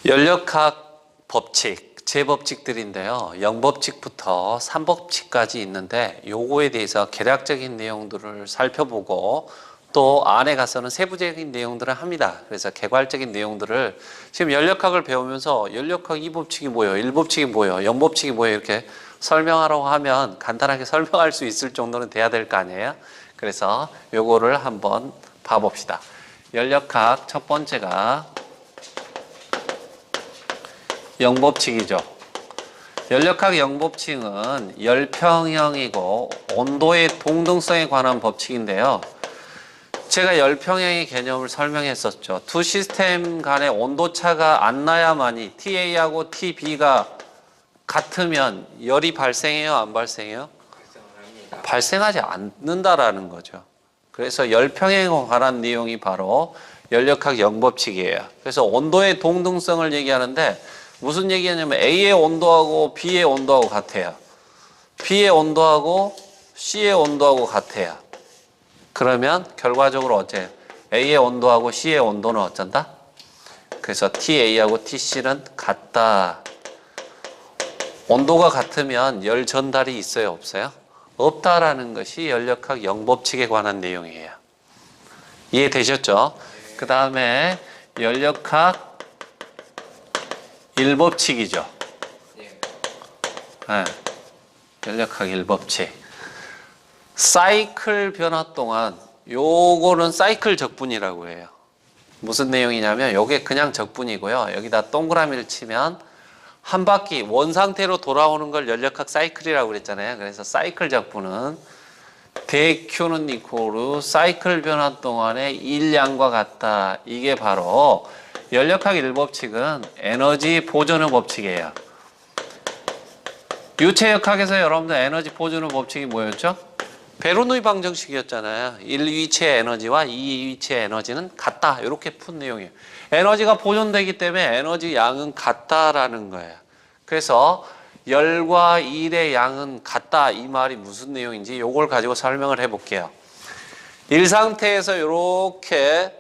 연력학 법칙, 제법칙들인데요. 0법칙부터 3법칙까지 있는데 요거에 대해서 개략적인 내용들을 살펴보고 또 안에 가서는 세부적인 내용들을 합니다. 그래서 개괄적인 내용들을 지금 연력학을 배우면서 연력학 2법칙이 뭐예요? 1법칙이 뭐예요? 0법칙이 뭐예요? 이렇게 설명하라고 하면 간단하게 설명할 수 있을 정도는 돼야 될 거 아니에요? 그래서 요거를 한번 봐봅시다. 연력학 첫 번째가 0법칙이죠. 연력학 0법칙은 열평형이고 온도의 동등성에 관한 법칙인데요. 제가 열평형의 개념을 설명했었죠. 두 시스템 간의 온도차가 안 나야만이 TA하고 TB가 같으면 열이 발생해요? 안 발생해요? 발생하지 않는다라는 거죠. 그래서 열평형에 관한 내용이 바로 연력학 0법칙이에요. 그래서 온도의 동등성을 얘기하는데 무슨 얘기냐면 A의 온도하고 B의 온도하고 같아요. B의 온도하고 C의 온도하고 같아요. 그러면 결과적으로 어째요? A의 온도하고 C의 온도는 어쩐다? 그래서 TA하고 TC는 같다. 온도가 같으면 열 전달이 있어요? 없어요? 없다라는 것이 연력학 0법칙에 관한 내용이에요. 이해되셨죠? 그 다음에 연력학 1법칙이죠. 네. 연력학 1법칙. 사이클 변화 동안 요거는 사이클 적분이라고 해요. 무슨 내용이냐면 요게 그냥 적분이고요. 여기다 동그라미를 치면 한 바퀴 원상태로 돌아오는 걸 연력학 사이클이라고 그랬잖아요. 그래서 사이클 적분은 대Q는 이코르 사이클 변화 동안의 일량과 같다. 이게 바로 연력학 1법칙은 에너지 보존의 법칙이에요. 유체역학에서 여러분들 에너지 보존의 법칙이 뭐였죠? 베르누이 방정식이었잖아요. 1위치의 에너지와 2위치의 에너지는 같다. 이렇게 푼 내용이에요. 에너지가 보존되기 때문에 에너지 양은 같다라는 거예요. 그래서 열과 일의 양은 같다. 이 말이 무슨 내용인지 이걸 가지고 설명을 해볼게요. 일 상태에서 이렇게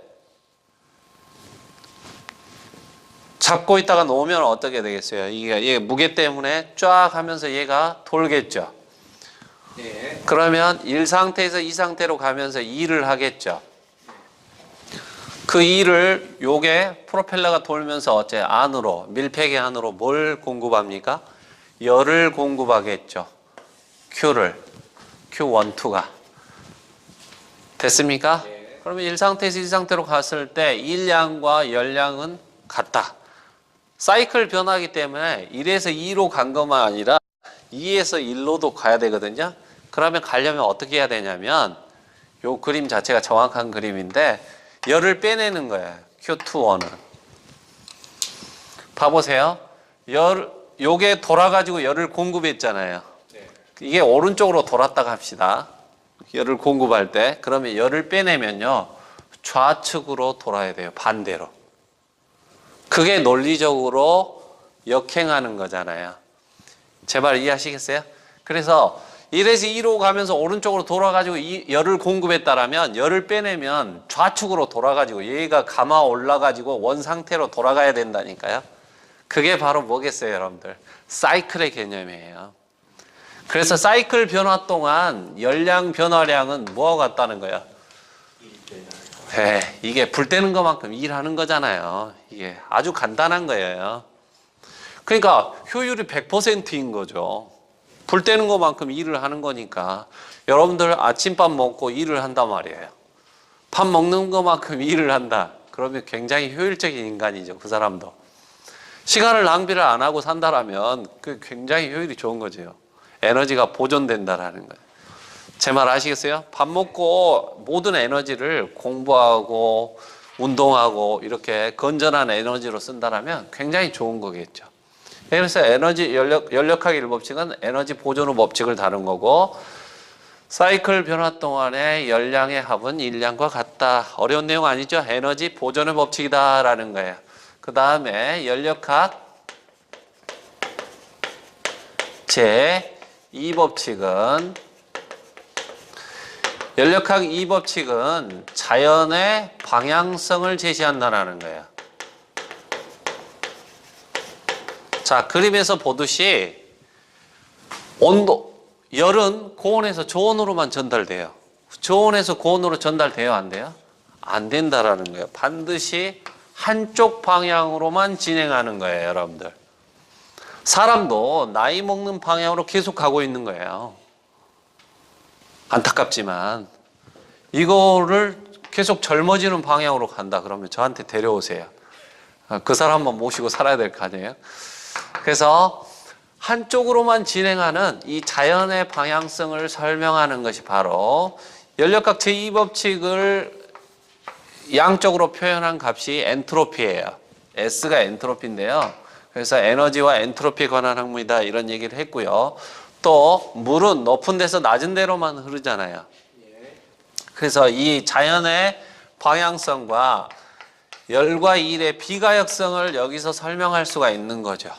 잡고 있다가 놓으면 어떻게 되겠어요? 이게 무게 때문에 쫙 하면서 얘가 돌겠죠. 네. 그러면 1 상태에서 2 상태로 가면서 2를 하겠죠. 그 2를 요게 프로펠러가 돌면서 어째 안으로 밀폐기 안으로 뭘 공급합니까? 열을 공급하겠죠. Q를 Q1, 2가 됐습니까? 네. 그러면 1 상태에서 2 상태로 갔을 때 일량과 열량은 같다. 사이클 변화하기 때문에 1에서 2로 간 것만 아니라 2에서 1로도 가야 되거든요. 그러면 가려면 어떻게 해야 되냐면 요 그림 자체가 정확한 그림인데 열을 빼내는 거예요. Q21은. 봐보세요. 요게 돌아가지고 열을 공급했잖아요. 이게 오른쪽으로 돌았다가 합시다. 열을 공급할 때. 그러면 열을 빼내면요. 좌측으로 돌아야 돼요. 반대로. 그게 논리적으로 역행하는 거잖아요. 제 말 이해하시겠어요? 그래서 1에서 2로 가면서 오른쪽으로 돌아가지고 열을 공급했다라면 열을 빼내면 좌측으로 돌아가지고 얘가 감아 올라가지고 원 상태로 돌아가야 된다니까요. 그게 바로 뭐겠어요, 여러분들? 사이클의 개념이에요. 그래서 사이클 변화 동안 열량 변화량은 뭐와 같다는 거예요? 네, 이게 불 때는 것만큼 일하는 거잖아요. 이게 아주 간단한 거예요. 그러니까 효율이 100%인 거죠. 불 때는 것만큼 일을 하는 거니까 여러분들 아침밥 먹고 일을 한단 말이에요. 밥 먹는 것만큼 일을 한다. 그러면 굉장히 효율적인 인간이죠. 그 사람도. 시간을 낭비를 안 하고 산다라면 그 굉장히 효율이 좋은 거죠. 에너지가 보존된다라는 거예요. 제 말 아시겠어요? 밥 먹고 모든 에너지를 공부하고 운동하고 이렇게 건전한 에너지로 쓴다라면 굉장히 좋은 거겠죠. 그래서 연력학 1법칙은 에너지 보존의 법칙을 다룬 거고 사이클 변화 동안의 열량의 합은 일량과 같다. 어려운 내용 아니죠? 에너지 보존의 법칙이다 라는 거예요. 그 다음에 연력학 제2법칙은 연력학 2법칙은 자연의 방향성을 제시한다는 거예요. 자, 그림에서 보듯이 열은 고온에서 저온으로만 전달돼요. 저온에서 고온으로 전달돼요, 안 돼요? 안 된다라는 거예요. 반드시 한쪽 방향으로만 진행하는 거예요, 여러분들. 사람도 나이 먹는 방향으로 계속 가고 있는 거예요. 안타깝지만 이거를 계속 젊어지는 방향으로 간다 그러면 저한테 데려오세요. 그 사람만 모시고 살아야 될 거 아니에요? 그래서 한쪽으로만 진행하는 이 자연의 방향성을 설명하는 것이 바로 연력학 제2법칙을 양쪽으로 표현한 값이 엔트로피예요. S가 엔트로피인데요. 그래서 에너지와 엔트로피에 관한 학문이다 이런 얘기를 했고요. 또 물은 높은 데서 낮은 데로만 흐르잖아요. 그래서 이 자연의 방향성과 열과 일의 비가역성을 여기서 설명할 수가 있는 거죠.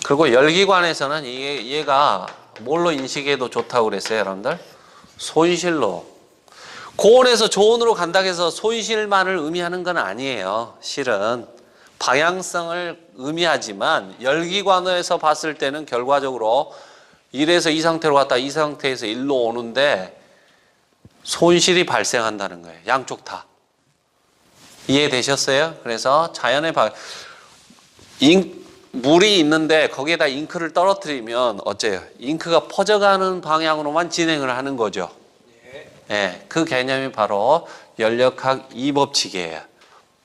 그리고 열기관에서는 얘가 뭘로 인식해도 좋다고 그랬어요, 여러분들? 손실로. 고온에서 저온으로 간다고 해서 손실만을 의미하는 건 아니에요. 실은 방향성을 의미하지만 열기관에서 봤을 때는 결과적으로 1에서 이 상태로 갔다 이 상태에서 1로 오는데 손실이 발생한다는 거예요. 양쪽 다. 이해되셨어요? 그래서 자연의 물이 있는데 거기에다 잉크를 떨어뜨리면 어째요? 잉크가 퍼져가는 방향으로만 진행을 하는 거죠. 네, 그 개념이 바로 연력학 2법칙이에요.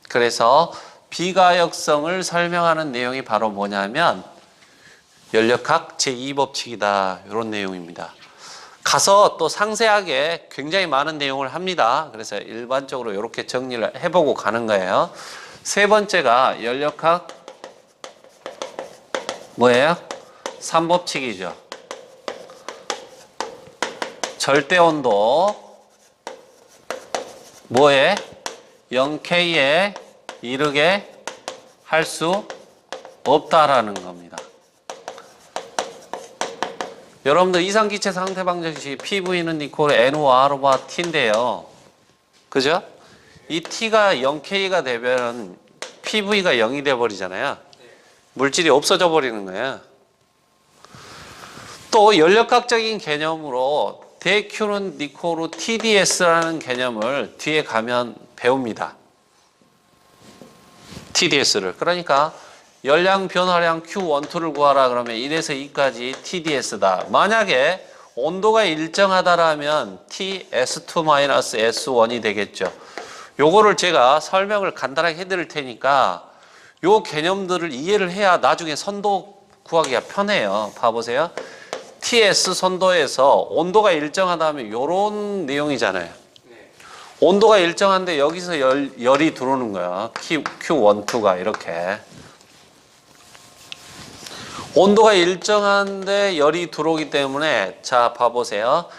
그래서 비가역성을 설명하는 내용이 바로 뭐냐면 연력학 제2법칙이다. 이런 내용입니다. 가서 또 상세하게 굉장히 많은 내용을 합니다. 그래서 일반적으로 이렇게 정리를 해보고 가는 거예요. 세 번째가 연력학 뭐예요? 3법칙이죠. 절대온도 뭐에? 0K에 이르게 할 수 없다라는 겁니다. 여러분들 이상기체 상태 방정식 PV는 이퀄 NOR과 T인데요. 그죠? 이 T가 0K가 되면 PV가 0이 돼버리잖아요. 물질이 없어져 버리는 거예요. 또 연력학적인 개념으로 대Q는 니코르 TDS라는 개념을 뒤에 가면 배웁니다. TDS를. 그러니까 열량 변화량 Q12를 구하라 그러면 1에서 2까지 TDS다. 만약에 온도가 일정하다라면 TS2-S1이 되겠죠. 요거를 제가 설명을 간단하게 해드릴 테니까 요 개념들을 이해를 해야 나중에 선도 구하기가 편해요. 봐보세요. TS 선도에서 온도가 일정하다면 요런 내용이잖아요. 온도가 일정한데 여기서 열이 들어오는 거야. Q12가 이렇게. 온도가 일정한데 열이 들어오기 때문에 자 봐보세요.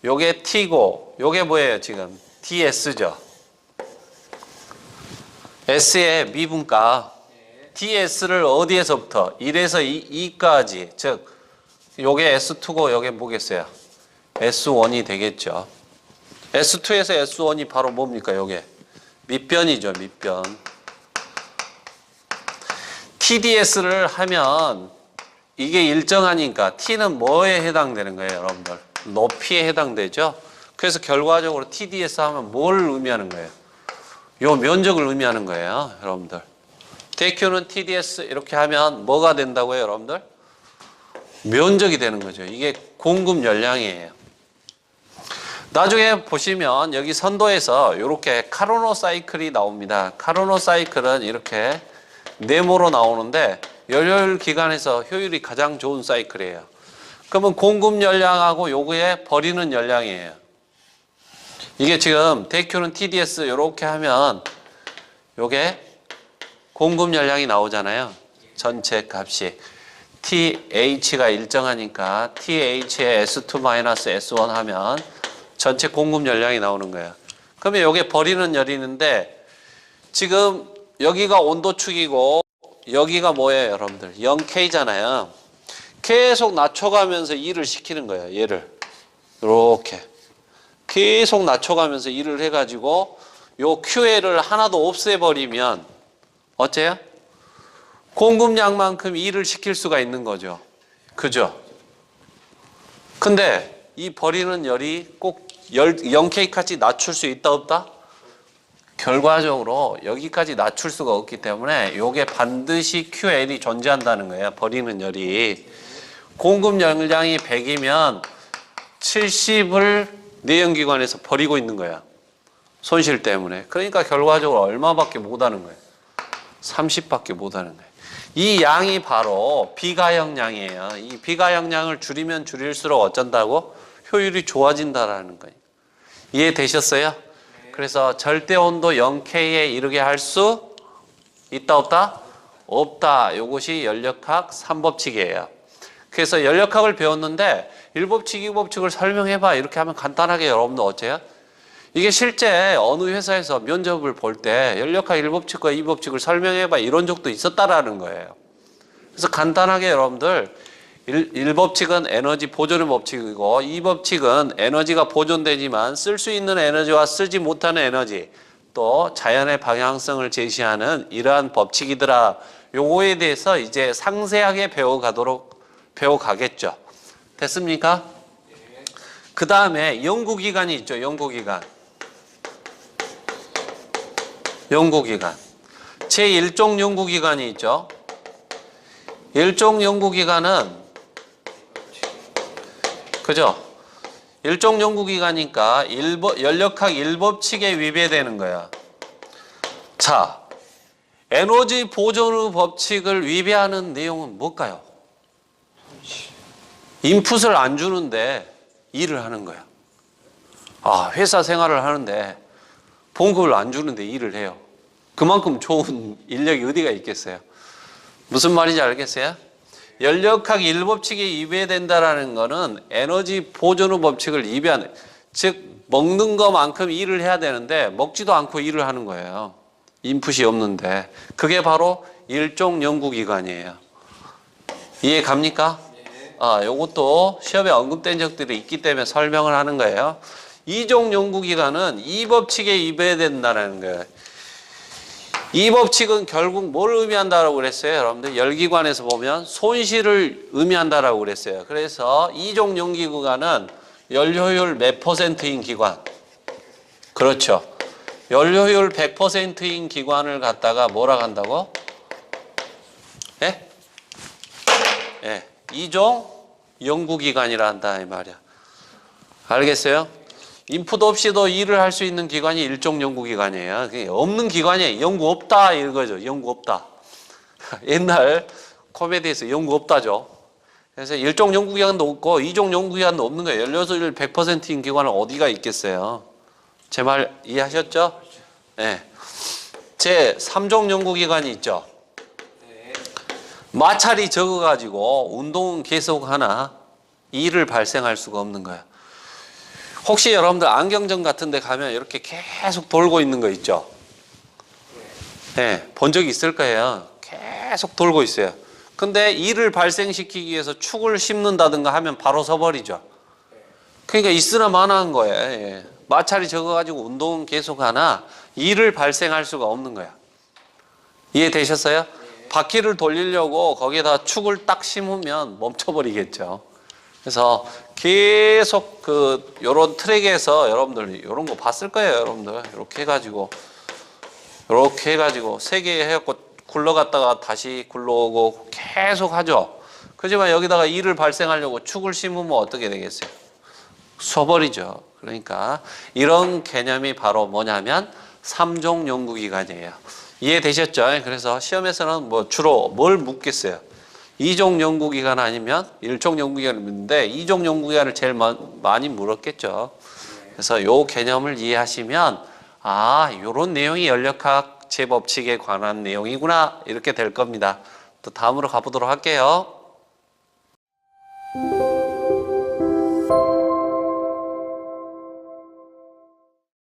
요게 T고 요게 뭐예요 지금? DS죠. S의 미분값 DS를 어디에서부터? 1에서 2까지 즉 요게 S2고 요게 뭐겠어요? S1이 되겠죠. S2에서 S1이 바로 뭡니까? 요게 밑변이죠. 밑변. TDS를 하면 이게 일정하니까 T는 뭐에 해당되는 거예요, 여러분들? 높이에 해당되죠? 그래서 결과적으로 TDS 하면 뭘 의미하는 거예요? 요 면적을 의미하는 거예요, 여러분들. 대Q는 TDS 이렇게 하면 뭐가 된다고요, 여러분들? 면적이 되는 거죠. 이게 공급 열량이에요. 나중에 보시면 여기 선도에서 이렇게 카르노 사이클이 나옵니다. 카르노 사이클은 이렇게 네모로 나오는데 열혈 기관에서 효율이 가장 좋은 사이클이에요. 그러면 공급 열량하고 요거에 버리는 열량이에요. 이게 지금 대Q는 TDS 이렇게 하면 요게 공급 열량이 나오잖아요. 전체 값이. TH가 일정하니까 TH에 S2-S1 하면 전체 공급 열량이 나오는 거예요. 그러면 요게 버리는 열이 있는데 지금 여기가 온도축이고 여기가 뭐예요, 여러분들? 0K잖아요. 계속 낮춰가면서 일을 시키는 거예요, 얘를. 이렇게. 계속 낮춰가면서 일을 해가지고 요 QL을 하나도 없애버리면 어째요? 공급량만큼 일을 시킬 수가 있는 거죠. 그죠? 근데 이 버리는 열이 꼭 0K까지 낮출 수 있다 없다? 결과적으로 여기까지 낮출 수가 없기 때문에 이게 반드시 QL이 존재한다는 거예요. 버리는 열이. 공급 열량이 100이면 70을 내연기관에서 버리고 있는 거야. 손실 때문에. 그러니까 결과적으로 얼마밖에 못하는 거예요. 30밖에 못하는 거예요. 이 양이 바로 비가역량이에요. 이 비가역량을 줄이면 줄일수록 어쩐다고? 효율이 좋아진다라는 거예요. 이해되셨어요? 그래서 절대온도 0K에 이르게 할 수 있다 없다? 없다. 이것이 연력학 3법칙이에요. 그래서 연력학을 배웠는데 1법칙, 2법칙을 설명해봐. 이렇게 하면 간단하게 여러분들 어째요? 이게 실제 어느 회사에서 면접을 볼 때 연력학 1법칙과 2법칙을 설명해봐. 이런 적도 있었다라는 거예요. 그래서 간단하게 여러분들 1법칙은 에너지 보존의 법칙이고 2법칙은 에너지가 보존되지만 쓸 수 있는 에너지와 쓰지 못하는 에너지 또 자연의 방향성을 제시하는 이러한 법칙이더라. 요거에 대해서 이제 상세하게 배워가겠죠. 됐습니까? 그 다음에 연구기간이 있죠. 연구기간. 제1종 연구기간이 있죠. 1종 연구기간은 그죠? 1종 연구기간이니까 연력학 1법칙에 위배되는 거야. 자, 에너지 보존의 법칙을 위배하는 내용은 뭘까요? 인풋을 안 주는데 일을 하는 거야. 아, 회사 생활을 하는데 봉급을 안 주는데 일을 해요. 그만큼 좋은 인력이 어디가 있겠어요? 무슨 말인지 알겠어요? 연력학 1법칙에 위배된다라는 거는 에너지 보존의 법칙을 위배하는, 즉 먹는 것만큼 일을 해야 되는데 먹지도 않고 일을 하는 거예요. 인풋이 없는데. 그게 바로 일종 연구기간이에요. 이해 갑니까? 요것도 시험에 언급된 적들이 있기 때문에 설명을 하는 거예요. 2종 연구기간은 2법칙에 위배된다는 거예요. 이 법칙은 결국 뭘 의미한다라고 그랬어요? 여러분들 열기관에서 보면 손실을 의미한다라고 그랬어요. 그래서 2종 연기구간은 연료효율 몇 %인 기관. 그렇죠. 연료효율 100%인 기관을 갖다가 뭐라 한다고? 예? 예. 2종 연구기관이라 한다 이 말이야. 알겠어요? 인풋 없이도 일을 할 수 있는 기관이 일종 연구기관이에요. 없는 기관이 연구 없다 이거죠. 연구 없다. 옛날 코미디에서 연구 없다죠. 그래서 일종 연구기관도 없고 이종 연구기관도 없는 거예요. 연료소율 100%인 기관은 어디가 있겠어요? 제 말 이해하셨죠? 네. 제 3종 연구기관이 있죠. 마찰이 적어가지고 운동은 계속하나 일을 발생할 수가 없는 거예요. 혹시 여러분들 안경점 같은 데 가면 이렇게 계속 돌고 있는 거 있죠? 네, 본 적이 있을 거예요. 계속 돌고 있어요. 근데 일을 발생시키기 위해서 축을 심는다든가 하면 바로 서버리죠. 그러니까 있으나 마나한 거예요. 예. 마찰이 적어가지고 운동은 계속하나 일을 발생할 수가 없는 거야. 이해되셨어요? 바퀴를 돌리려고 거기에다 축을 딱 심으면 멈춰버리겠죠. 그래서 계속 요런 트랙에서 여러분들 요런 거 봤을 거예요. 여러분들 이렇게 해가지고 세 개 해갖고 굴러갔다가 다시 굴러오고 계속 하죠. 그렇지만 여기다가 일을 발생하려고 축을 심으면 어떻게 되겠어요? 숴버리죠. 그러니까 이런 개념이 바로 뭐냐면 3종 연구기관이에요. 이해되셨죠? 그래서 시험에서는 뭐 주로 뭘 묻겠어요? 2종 연구기간 아니면 1종 연구기간을 묻는데 2종 연구기간을 제일 많이 물었겠죠. 그래서 요 개념을 이해하시면 요런 내용이 연력학 제법칙에 관한 내용이구나 이렇게 될 겁니다. 또 다음으로 가보도록 할게요.